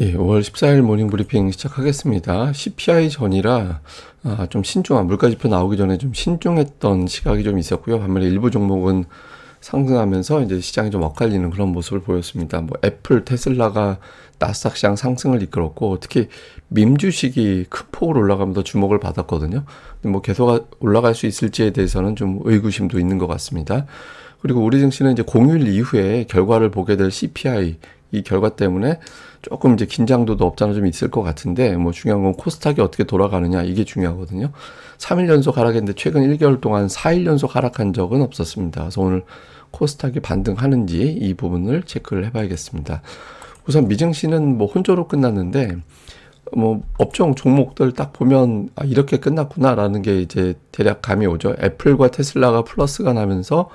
예, 5월 14일 모닝 브리핑 시작하겠습니다. CPI 전이라 좀 신중한 물가지표 나오기 전에 좀 신중했던 시각이 좀 있었고요. 반면에 일부 종목은 상승하면서 이제 시장이 좀 엇갈리는 그런 모습을 보였습니다. 뭐 애플, 테슬라가 나스닥 시장 상승을 이끌었고, 특히 밈 주식이 큰 폭으로 올라가면서 주목을 받았거든요. 근데 뭐 계속 올라갈 수 있을지에 대해서는 좀 의구심도 있는 것 같습니다. 그리고 우리 증시는 이제 공휴일 이후에 결과를 보게 될 CPI 이 결과 때문에 조금 이제 긴장도도 없잖아 좀 있을 것 같은데, 뭐 중요한 건 코스닥이 어떻게 돌아가느냐 이게 중요하거든요. 3일 연속 하락했는데 최근 1개월 동안 4일 연속 하락한 적은 없었습니다. 그래서 오늘 코스닥이 반등하는지 이 부분을 체크를 해봐야겠습니다. 우선 미증시는 뭐 혼조로 끝났는데, 뭐 업종 종목들 딱 보면 이렇게 끝났구나라는 게 이제 대략 감이 오죠. 애플과 테슬라가 플러스가 나면서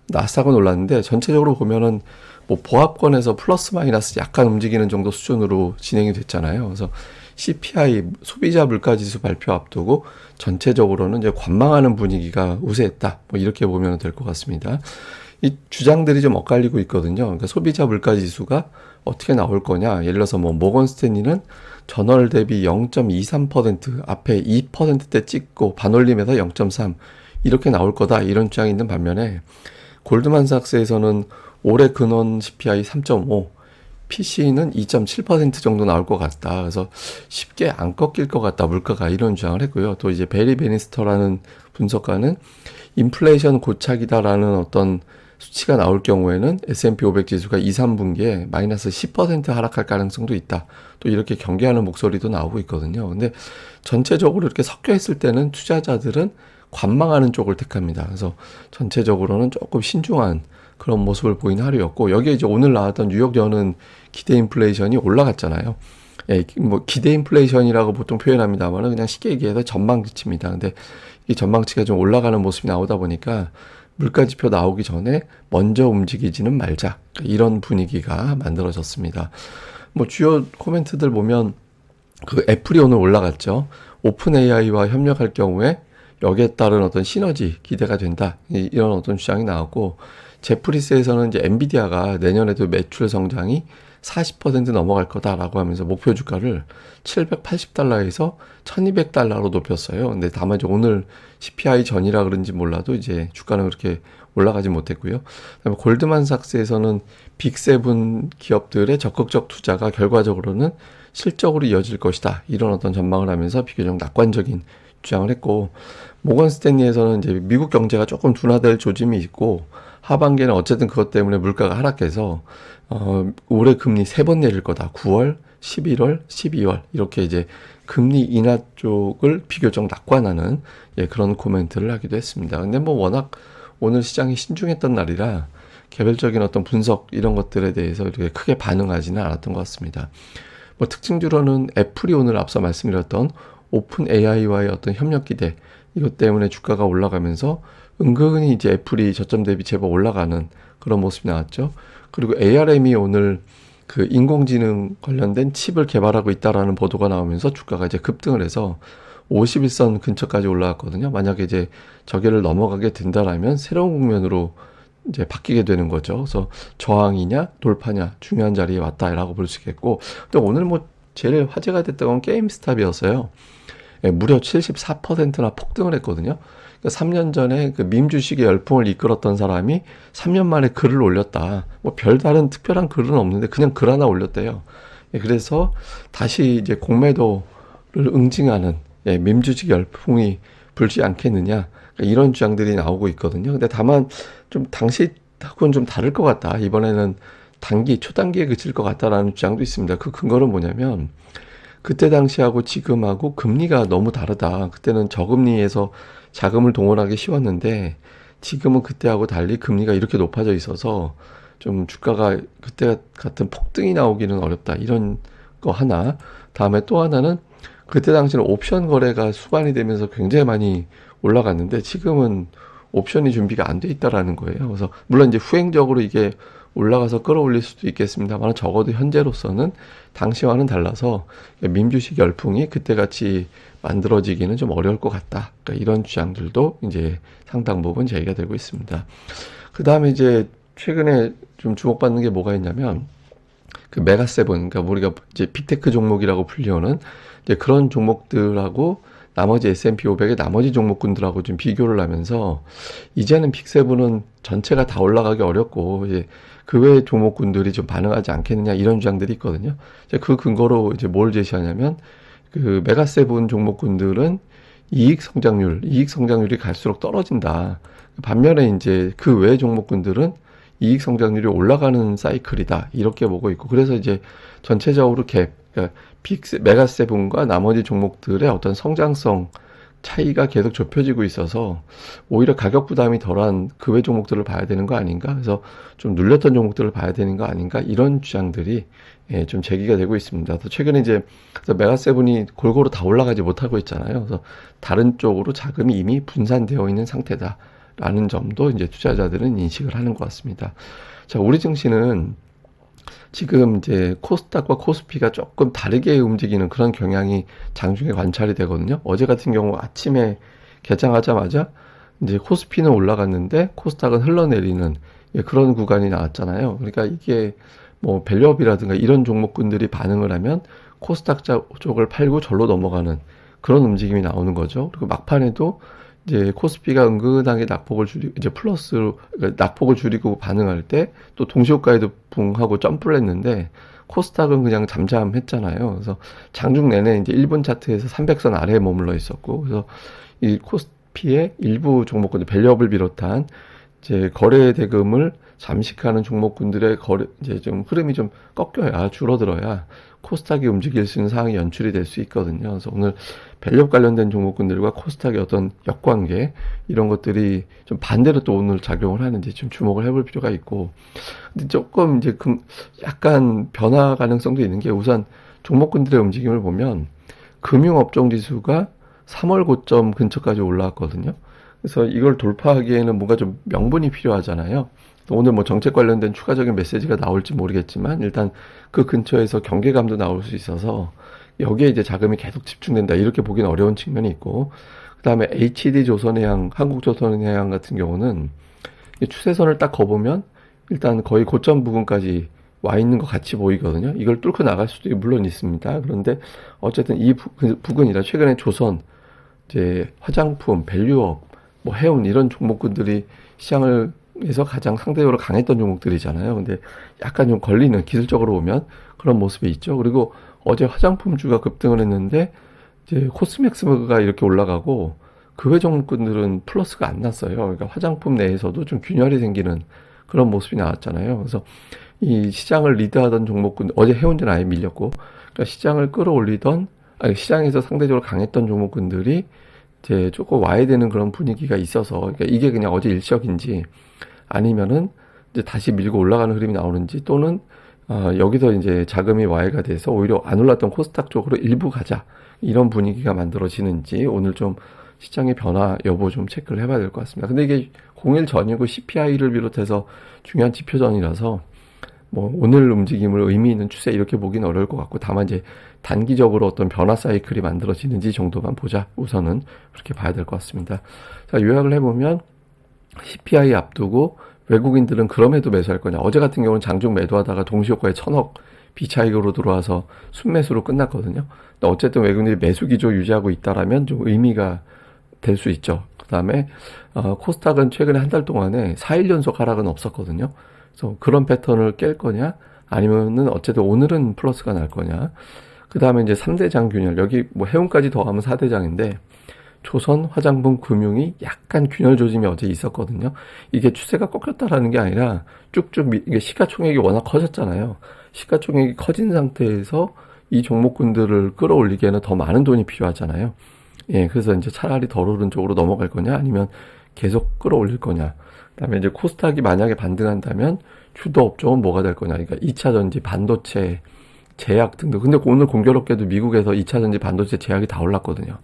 나스닥은 올랐는데, 전체적으로 보면은 뭐 보합권에서 플러스 마이너스 약간 움직이는 정도 수준으로 진행이 됐잖아요. 그래서 CPI 소비자 물가지수 발표 앞두고 전체적으로는 이제 관망하는 분위기가 우세했다. 뭐 이렇게 보면 될 것 같습니다. 이 주장들이 좀 엇갈리고 있거든요. 그러니까 소비자 물가지수가 어떻게 나올 거냐. 예를 들어서 뭐 모건 스탠리는 전월 대비 0.23% 앞에 2%대 찍고 반올림에서 0.3 이렇게 나올 거다. 이런 주장이 있는 반면에 골드만삭스에서는 올해 근원 CPI 3.5, PC는 2.7% 정도 나올 것 같다. 그래서 쉽게 안 꺾일 것 같다. 물가가 이런 주장을 했고요. 또 이제 베리 베니스터라는 분석가는 인플레이션 고착이다라는 어떤 수치가 나올 경우에는 S&P 500 지수가 2, 3분기에 마이너스 10% 하락할 가능성도 있다. 또 이렇게 경계하는 목소리도 나오고 있거든요. 근데 전체적으로 이렇게 섞여 있을 때는 투자자들은 관망하는 쪽을 택합니다. 그래서 전체적으로는 조금 신중한 그런 모습을 보이는 하루였고, 여기에 이제 오늘 나왔던 뉴욕 연은 기대 인플레이션이 올라갔잖아요. 예, 뭐 기대 인플레이션이라고 보통 표현합니다만 그냥 쉽게 얘기해서 전망치입니다. 근데 이 전망치가 좀 올라가는 모습이 나오다 보니까 물가 지표 나오기 전에 먼저 움직이지는 말자, 이런 분위기가 만들어졌습니다. 뭐 주요 코멘트들 보면 그 애플이 오늘 올라갔죠. 오픈 AI와 협력할 경우에 여기에 따른 어떤 시너지 기대가 된다, 이런 어떤 주장이 나왔고, 제프리스에서는 이제 엔비디아가 내년에도 매출 성장이 40% 넘어갈 거다라고 하면서 목표 주가를 780달러에서 1200달러로 높였어요. 근데 다만 이제 오늘 CPI 전이라 그런지 몰라도 이제 주가는 그렇게 올라가지 못했고요. 그다음에 골드만삭스에서는 빅세븐 기업들의 적극적 투자가 결과적으로는 실적으로 이어질 것이다, 이런 어떤 전망을 하면서 비교적 낙관적인 주장을 했고, 모건 스탠리에서는 이제 미국 경제가 조금 둔화될 조짐이 있고, 하반기에는 어쨌든 그것 때문에 물가가 하락해서 올해 금리 3번 내릴 거다. 9월, 11월, 12월 이렇게 이제 금리 인하 쪽을 비교적 낙관하는 그런 코멘트를 하기도 했습니다. 근데 뭐 워낙 오늘 시장이 신중했던 날이라 개별적인 어떤 분석 이런 것들에 대해서 이렇게 크게 반응하지는 않았던 것 같습니다. 뭐 특징주로는 애플이 오늘 앞서 말씀드렸던 오픈 AI와의 어떤 협력 기대, 이것 때문에 주가가 올라가면서 은근히 이제 애플이 저점 대비 제법 올라가는 그런 모습이 나왔죠. 그리고 ARM이 오늘 그 인공지능 관련된 칩을 개발하고 있다라는 보도가 나오면서 주가가 이제 급등을 해서 51선 근처까지 올라왔거든요. 만약에 이제 저기를 넘어가게 된다라면 새로운 국면으로 이제 바뀌게 되는 거죠. 그래서 저항이냐 돌파냐 중요한 자리에 왔다라고 볼 수 있겠고, 또 오늘 뭐 제일 화제가 됐던 건 게임스탑이었어요. 무려 74%나 폭등을 했거든요. 그러니까 3년 전에 그 밈 주식의 열풍을 이끌었던 사람이 3년 만에 글을 올렸다. 뭐 별다른 특별한 글은 없는데 그냥 글 하나 올렸대요. 그래서 다시 이제 공매도를 응징하는 밈 주식 열풍이 불지 않겠느냐, 그러니까 이런 주장들이 나오고 있거든요. 근데 다만 좀 당시하고는 좀 다를 것 같다. 이번에는 초단기에 그칠 것 같다라는 주장도 있습니다. 그 근거는 뭐냐면, 그때 당시하고 지금하고 금리가 너무 다르다. 그때는 저금리에서 자금을 동원하기 쉬웠는데 지금은 그때하고 달리 금리가 이렇게 높아져 있어서 좀 주가가 그때 같은 폭등이 나오기는 어렵다, 이런 거 하나. 다음에 또 하나는 그때 당시는 옵션 거래가 수반이 되면서 굉장히 많이 올라갔는데 지금은 옵션이 준비가 안 돼 있다라는 거예요. 그래서 물론 이제 후행적으로 이게 올라가서 끌어올릴 수도 있겠습니다만, 적어도 현재로서는 당시와는 달라서 민주식 열풍이 그때같이 만들어지기는 좀 어려울 것 같다. 그러니까 이런 주장들도 이제 상당 부분 제기가 되고 있습니다. 그 다음에 이제 최근에 좀 주목받는 게 뭐가 있냐면, 그 메가세븐, 그러니까 우리가 이제 빅테크 종목이라고 불리우는 이제 그런 종목들하고 나머지 S&P 500의 나머지 종목군들하고 좀 비교를 하면서 이제는 빅세븐은 전체가 다 올라가기 어렵고 이제 그 외의 종목군들이 좀 반응하지 않겠느냐 이런 주장들이 있거든요. 이제 그 근거로 이제 뭘 제시하냐면 그 메가세븐 종목군들은 이익 성장률이 갈수록 떨어진다. 반면에 이제 그 외의 종목군들은 이익 성장률이 올라가는 사이클이다. 이렇게 보고 있고. 그래서 이제 전체적으로 그러니까 메가세븐과 나머지 종목들의 어떤 성장성 차이가 계속 좁혀지고 있어서 오히려 가격 부담이 덜한 그 외 종목들을 봐야 되는 거 아닌가? 그래서 좀 눌렸던 종목들을 봐야 되는 거 아닌가? 이런 주장들이 좀 제기가 되고 있습니다. 또 최근에 이제 그래서 메가세븐이 골고루 다 올라가지 못하고 있잖아요. 그래서 다른 쪽으로 자금이 이미 분산되어 있는 상태다라는 점도 이제 투자자들은 인식을 하는 것 같습니다. 자, 우리 증시는 지금 이제 코스닥과 코스피가 조금 다르게 움직이는 그런 경향이 장중에 관찰이 되거든요. 어제 같은 경우 아침에 개장하자마자 이제 코스피는 올라갔는데 코스닥은 흘러내리는 그런 구간이 나왔잖아요. 그러니까 이게 뭐 밸류업이라든가 이런 종목군들이 반응을 하면 코스닥 쪽을 팔고 절로 넘어가는 그런 움직임이 나오는 거죠. 그리고 막판에도 이제 코스피가 은근하게 낙폭을 줄이고 이제 플러스로 그러니까 낙폭을 줄이고 반응할 때 또 동시호가에도 붕하고 점프를 했는데 코스닥은 그냥 잠잠했잖아요. 그래서 장중 내내 이제 1분 차트에서 300선 아래에 머물러 있었고 그래서 이 코스피의 일부 종목군들 밸류업을 비롯한 이제 거래 대금을 잠식하는 종목군들의 거래 이제 좀 흐름이 좀 꺾여야 줄어들어야 코스닥이 움직일 수 있는 상황이 연출이 될 수 있거든요. 그래서 오늘 밸류업 관련된 종목군들과 코스닥의 어떤 역관계 이런 것들이 좀 반대로 또 오늘 작용을 하는지 좀 주목을 해볼 필요가 있고, 근데 조금 이제 약간 변화 가능성도 있는 게 우선 종목군들의 움직임을 보면 금융업종 지수가 3월 고점 근처까지 올라왔거든요. 그래서 이걸 돌파하기에는 뭔가 좀 명분이 필요하잖아요. 오늘 뭐 정책 관련된 추가적인 메시지가 나올지 모르겠지만 일단 그 근처에서 경계감도 나올 수 있어서 여기에 이제 자금이 계속 집중된다 이렇게 보기는 어려운 측면이 있고, 그 다음에 HD조선해양, 한국조선해양 같은 경우는 추세선을 딱 거보면 일단 거의 고점 부근까지 와 있는 것 같이 보이거든요. 이걸 뚫고 나갈 수도 물론 있습니다. 그런데 어쨌든 이 부근이라 최근에 조선, 이제 화장품, 밸류업, 뭐 해운 이런 종목군들이 시장을 에서 가장 상대적으로 강했던 종목들이잖아요. 근데 약간 좀 걸리는 기술적으로 보면 그런 모습이 있죠. 그리고 어제 화장품주가 급등을 했는데 이제 코스맥스가 이렇게 올라가고 그 외 종목군들은 플러스가 안 났어요. 그러니까 화장품 내에서도 좀 균열이 생기는 그런 모습이 나왔잖아요. 그래서 이 시장을 리드하던 종목군 어제 해운대는 아예 밀렸고, 그러니까 시장을 끌어올리던 아니 시장에서 상대적으로 강했던 종목군들이 이제 조금 와야 되는 그런 분위기가 있어서, 그러니까 이게 그냥 어제 일시적인지 아니면은 이제 다시 밀고 올라가는 흐름이 나오는지, 또는 여기서 이제 자금이 와해가 돼서 오히려 안 올랐던 코스닥 쪽으로 일부 가자 이런 분위기가 만들어지는지 오늘 좀 시장의 변화 여부 좀 체크를 해봐야 될 것 같습니다. 근데 이게 공일 전이고 CPI를 비롯해서 중요한 지표 전이라서 뭐 오늘 움직임을 의미 있는 추세 이렇게 보기는 어려울 것 같고, 다만 이제 단기적으로 어떤 변화 사이클이 만들어지는지 정도만 보자 우선은 그렇게 봐야 될 것 같습니다. 자, 요약을 해보면 CPI 앞두고 외국인들은 그럼에도 매수할 거냐. 어제 같은 경우는 장중 매도하다가 동시효과에 1000억 비차익으로 들어와서 순매수로 끝났거든요. 근데 어쨌든 외국인들이 매수 기조 유지하고 있다라면 좀 의미가 될 수 있죠. 그 다음에 코스닥은 최근에 한 달 동안에 4일 연속 하락은 없었거든요. 그래서 그런 패턴을 깰 거냐, 아니면은 어쨌든 오늘은 플러스가 날 거냐. 그 다음에 이제 3대장 균열, 여기 뭐 해운까지 더하면 4대장인데 조선, 화장품, 금융이 약간 균열 조짐이 어제 있었거든요. 이게 추세가 꺾였다라는 게 아니라 쭉쭉 이게 시가총액이 워낙 커졌잖아요. 시가총액이 커진 상태에서 이 종목군들을 끌어올리기에는 더 많은 돈이 필요하잖아요. 예, 그래서 이제 차라리 덜 오른 쪽으로 넘어갈 거냐, 아니면 계속 끌어올릴 거냐. 그다음에 이제 코스닥이 만약에 반등한다면 주도 업종은 뭐가 될 거냐. 그러니까 2차전지, 반도체, 제약 등등. 근데 오늘 공교롭게도 미국에서 2차전지, 반도체, 제약이 다 올랐거든요.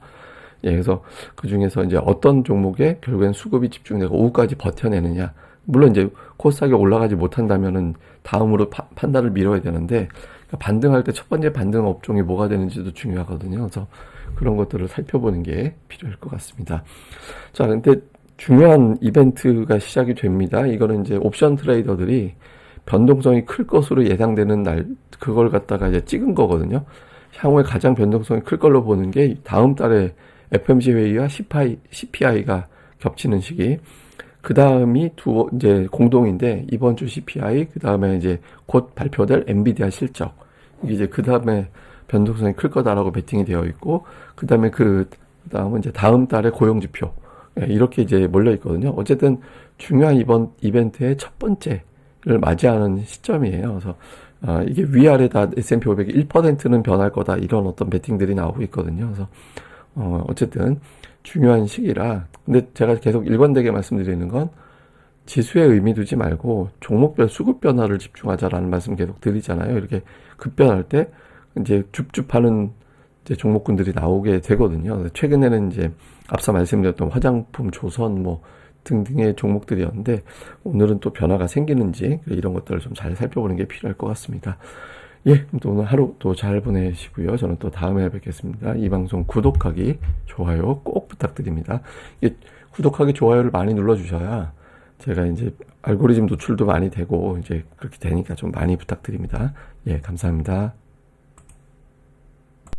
예, 그래서 그 중에서 이제 어떤 종목에 결국엔 수급이 집중되고 오후까지 버텨내느냐. 물론 이제 코스닥이 올라가지 못한다면은 다음으로 판단을 미뤄야 되는데, 그러니까 반등할 때 첫 번째 반등 업종이 뭐가 되는지도 중요하거든요. 그래서 그런 것들을 살펴보는 게 필요할 것 같습니다. 자, 근데 중요한 이벤트가 시작이 됩니다. 이거는 이제 옵션 트레이더들이 변동성이 클 것으로 예상되는 날, 그걸 갖다가 이제 찍은 거거든요. 향후에 가장 변동성이 클 걸로 보는 게 다음 달에 FOMC 회의와 CPI가 겹치는 시기. 그 다음이 이제 공동인데, 이번 주 CPI, 그 다음에 이제 곧 발표될 엔비디아 실적. 이게 이제 그 다음에 변동성이 클 거다라고 베팅이 되어 있고, 그 다음에 그 다음은 이제 다음 달에 고용지표. 이렇게 이제 몰려 있거든요. 어쨌든 중요한 이번 이벤트의 첫 번째를 맞이하는 시점이에요. 그래서 이게 위아래 다 S&P 500이 1%는 변할 거다, 이런 어떤 베팅들이 나오고 있거든요. 그래서 어쨌든 중요한 시기라. 근데 제가 계속 일관되게 말씀드리는 건 지수에 의미 두지 말고 종목별 수급 변화를 집중하자라는 말씀 계속 드리잖아요. 이렇게 급변할 때 이제 줍줍하는 이제 종목군들이 나오게 되거든요. 최근에는 이제 앞서 말씀드렸던 화장품, 조선 뭐 등등의 종목들이었는데, 오늘은 또 변화가 생기는지 이런 것들을 좀 잘 살펴보는 게 필요할 것 같습니다. 예, 또 오늘 하루 또 잘 보내시고요. 저는 또 다음에 뵙겠습니다. 이 방송 구독하기, 좋아요 꼭 부탁드립니다. 구독하기, 좋아요를 많이 눌러주셔야 제가 이제 알고리즘 노출도 많이 되고 이제 그렇게 되니까 좀 많이 부탁드립니다. 예, 감사합니다.